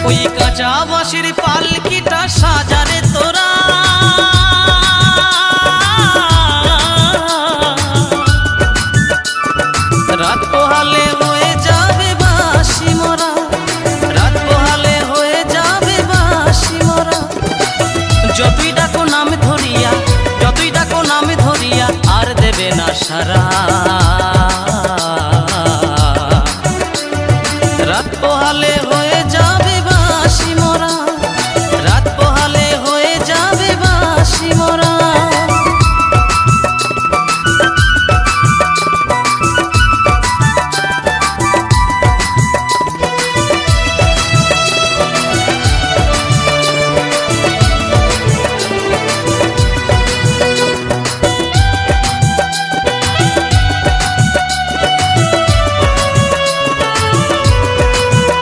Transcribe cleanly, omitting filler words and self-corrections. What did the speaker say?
ওই কাঁচা বাঁশের পালকিটা সাজারে তোরা, রাত পোহালে হয়ে যাবে বাঁশি মরা, রাত পোহালে হয়ে যাবে বাঁশি মরা। যতই ডাকো নাম ধরিয়া, যতই ডাকো নাম ধরিয়া আর দেবে না সারা। রাত পোহালে হয়ে যাবে